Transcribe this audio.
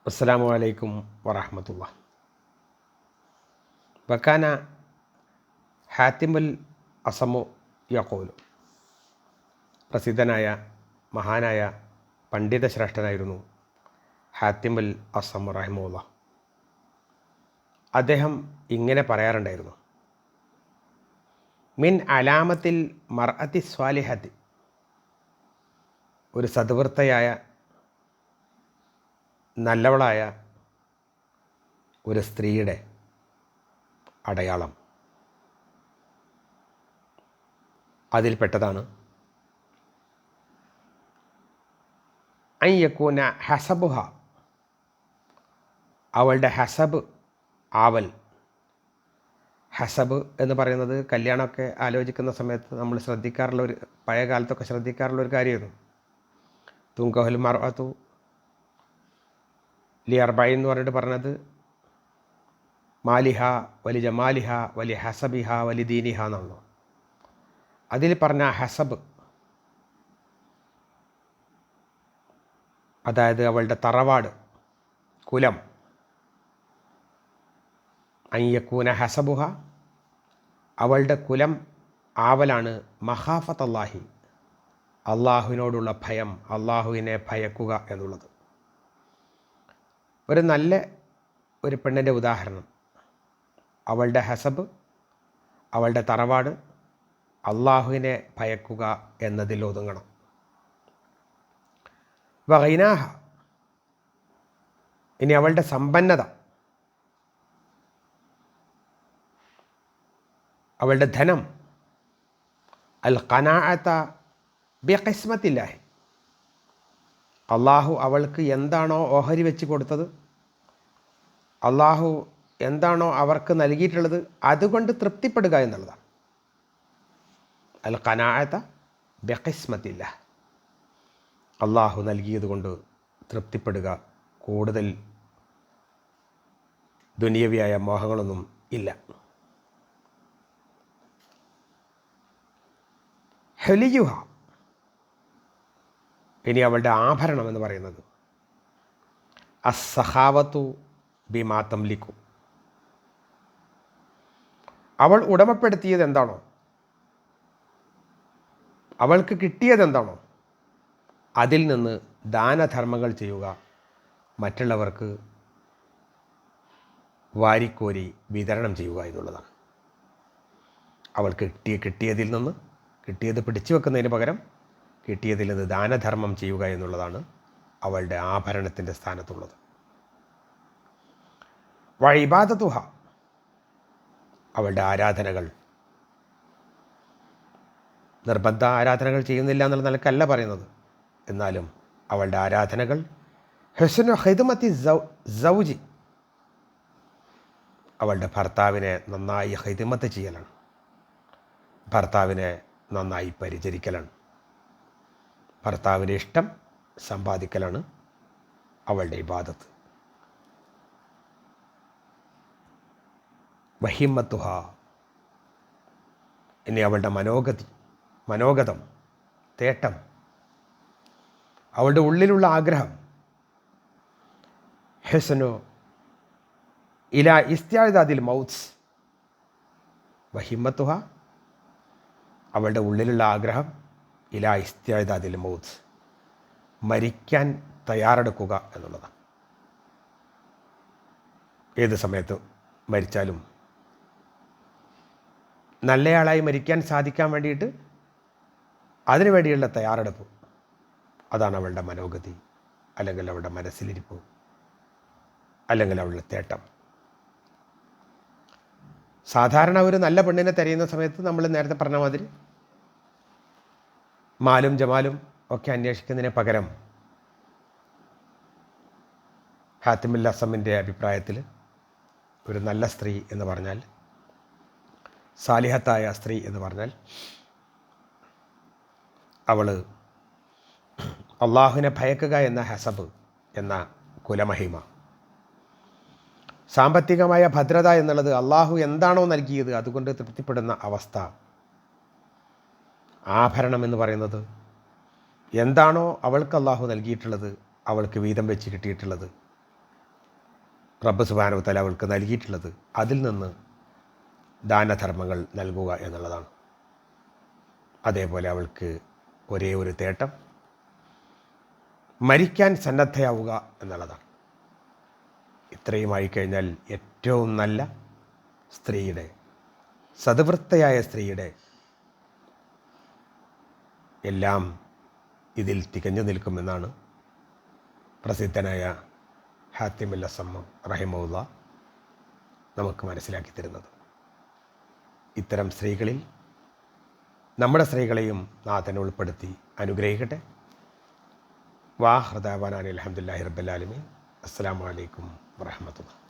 അസ്സലാമു അലൈക്കും വറഹ്മത്തുള്ളാഹി. വക്കാന ഹാത്തിമുൽ അസമു യഖൂലു. പ്രസിദ്ധനായ മഹാനായ പണ്ഡിത ശ്രേഷ്ഠനായിരുന്നു ഹാത്തിമുൽ അസമു റഹിമഹുല്ലാഹ്. അദ്ദേഹം ഇങ്ങനെ പറയാറുണ്ടായിരുന്നു: മിൻ അലാമത്തിൽ മർഅത്തി സ്വാലിഹത്തി, ഒരു സദ്വൃത്തയായ നല്ലവളായ ഒരു സ്ത്രീയുടെ അടയാളം, അതിൽപ്പെട്ടതാണ് അൻ യകൂന ഹസബുഹ, അവളുടെ ഹസബ്, ആവൽ. ഹസബ് എന്ന് പറയുന്നത് കല്യാണമൊക്കെ ആലോചിക്കുന്ന സമയത്ത് നമ്മൾ ശ്രദ്ധിക്കാറുള്ള ഒരു, പഴയ കാലത്തൊക്കെ ശ്രദ്ധിക്കാറുള്ള ഒരു കാര്യമായിരുന്നു. തുങ്കഹുൽ മർഅതു ലി അർബഈൻ എന്ന് പറഞ്ഞിട്ട് പറഞ്ഞത് മാലിഹ വലി ജമാലിഹ വലി ഹസബിഹ വലി ദീനിഹ എന്നാണല്ലോ. അതിൽ പറഞ്ഞ ഹസബ്, അതായത് അവളുടെ തറവാട്, കുലം. അൻ യകൂന ഹസബുഹ, അവളുടെ കുലം, ആവലാണ് മഖാഫത്തല്ലാഹി, അള്ളാഹുവിനോടുള്ള ഭയം, അള്ളാഹുവിനെ ഭയക്കുക എന്നുള്ളത്. ഒരു നല്ല ഒരു പെണ്ണിൻ്റെ ഉദാഹരണം, അവളുടെ ഹസബ്, അവളുടെ തറവാട്, അള്ളാഹുവിനെ ഭയക്കുക എന്നതിൽ ഒതുങ്ങണം. വഗൈനാഹ, ഇനി അവളുടെ സമ്പന്നത, അവളുടെ ധനം, അൽ ഖനാഅത ബിഖിസ്മത്തില്ലാഹി, അള്ളാഹു അവൾക്ക് എന്താണോ ഓഹരി വെച്ച് കൊടുത്തത്, അള്ളാഹു എന്താണോ അവർക്ക് നൽകിയിട്ടുള്ളത്, അതുകൊണ്ട് തൃപ്തിപ്പെടുക എന്നുള്ളതാണ്. അൽ ഖനാഅത ബിഖിസ്മത്തില്ലാഹ്, അള്ളാഹു നൽകിയത് കൊണ്ട് തൃപ്തിപ്പെടുക. കൂടുതൽ ദുനിയവിയായ മോഹങ്ങളൊന്നും ഇല്ല. ഹലിയുഹ, ഇനി അവളുടെ ആഭരണം എന്ന് പറയുന്നത് അസ്സഹാവത്തു ബിമാ തംലിക്കു, അവൾ ഉടമപ്പെടുത്തിയത് എന്താണോ, അവൾക്ക് കിട്ടിയതെന്താണോ, അതിൽ നിന്ന് ദാനധർമ്മങ്ങൾ ചെയ്യുക, മറ്റുള്ളവർക്ക് വാരിക്കോരി വിതരണം ചെയ്യുക എന്നുള്ളതാണ്. അവൾക്ക് കിട്ടിയതിൽ നിന്ന്, കിട്ടിയത് പിടിച്ചു വെക്കുന്നതിന് പകരം കിട്ടിയതിൽ നിന്ന് ദാനധർമ്മം ചെയ്യുക എന്നുള്ളതാണ് അവളുടെ ആഭരണത്തിൻ്റെ സ്ഥാനത്തുള്ളത്. വഇബാദതുഹ, അവളുടെ ആരാധനകൾ, നിർബന്ധ ആരാധനകൾ ചെയ്യുന്നില്ല എന്നുള്ള നിലക്കല്ല പറയുന്നത്, എന്നാലും അവളുടെ ആരാധനകൾ ഹുസ്നു ഖിദ്മത്തി സൗജി, അവളുടെ ഭർത്താവിനെ നന്നായി ഖിദ്മത്ത് ചെയ്യലാണ്, ഭർത്താവിനെ നന്നായി പരിചരിക്കലാണ്, ഭർത്താവിൻ്റെ ഇഷ്ടം സമ്പാദിക്കലാണ് അവളുടെ ഇബാദത്ത്. വഹിമ്മത്തുഹ, ഇനി അവളുടെ മനോഗതം, തേട്ടം, അവളുടെ ഉള്ളിലുള്ള ആഗ്രഹം. ഹുസ്നു ഇലാ ഇസ്തിഅദാദിൽ മൗത്ത്, വഹിമ്മത്തുഹ, അവളുടെ ഉള്ളിലുള്ള ആഗ്രഹം, ഇലാ ഇസ്തിഅദാദിൽ മൗത്ത്, മരിക്കാൻ തയ്യാറെടുക്കുക എന്നുള്ളതാണ്. ഏത് സമയത്ത് മരിച്ചാലും നല്ലയാളായി മരിക്കാൻ സാധിക്കാൻ വേണ്ടിയിട്ട് അതിനു വേണ്ടിയുള്ള തയ്യാറെടുപ്പ്, അതാണ് അവളുടെ മനോഗതി, അല്ലെങ്കിൽ അവളുടെ മനസ്സിലിരിപ്പ്, അല്ലെങ്കിൽ അവളുടെ തേട്ടം. സാധാരണ ഒരു നല്ല പെണ്ണിനെ തിരയുന്ന സമയത്ത് നമ്മൾ നേരത്തെ പറഞ്ഞ മാതിരി മാലും ജമാലും ഒക്കെ അന്വേഷിക്കുന്നതിന് പകരം ഹാത്തിമുൽ അസമിൻ്റെ അഭിപ്രായത്തിൽ ഒരു നല്ല സ്ത്രീ എന്ന് പറഞ്ഞാൽ, സാലിഹത്തായ സ്ത്രീ എന്ന് പറഞ്ഞാൽ, അവൾ അള്ളാഹുവിനെ ഭയക്കുക എന്ന ഹസബ്, എന്ന കുലമഹിമ, സാമ്പത്തികമായ ഭദ്രത എന്നുള്ളത്, അള്ളാഹു എന്താണോ നൽകിയത് അതുകൊണ്ട് തൃപ്തിപ്പെടുന്ന അവസ്ഥ, ആഭരണം എന്ന് പറയുന്നത് എന്താണോ അവൾക്ക് അള്ളാഹു നൽകിയിട്ടുള്ളത്, അവൾക്ക് വീതം വെച്ച് കിട്ടിയിട്ടുള്ളത്, റബ്ബ് സുബ്ഹാനഹു വ തആല അവൾക്ക് നൽകിയിട്ടുള്ളത് അതിൽ നിന്ന് ദാനധർമ്മങ്ങൾ നൽകുക എന്നുള്ളതാണ്. അതേപോലെ അവൾക്ക് ഒരേ ഒരു തേട്ടം മരിക്കാൻ സന്നദ്ധയാവുക എന്നുള്ളതാണ്. ഇത്രയുമായി കഴിഞ്ഞാൽ ഏറ്റവും നല്ല സ്ത്രീയുടെ, സദ്വൃത്തയായ സ്ത്രീയുടെ എല്ലാം ഇതിൽ തികഞ്ഞു നിൽക്കുമെന്നാണ് പ്രസിദ്ധനായ ഹാത്തിമുൽ അസമ്മ റഹിമഹുല്ലാ നമുക്ക് മനസ്സിലാക്കി തരുന്നത്. ഇത്തരം സ്ത്രീകളിൽ നമ്മുടെ സ്ത്രീകളെയും നാഥൻ ഉൾപ്പെടുത്തി അനുഗ്രഹിക്കട്ടെ. വാഹൃദാവാന അൽഹംദുലില്ലാഹി റബ്ബിൽ ആലമീൻ. അസ്സലാമു അലൈക്കും വറഹ്മത്തുള്ളാഹി.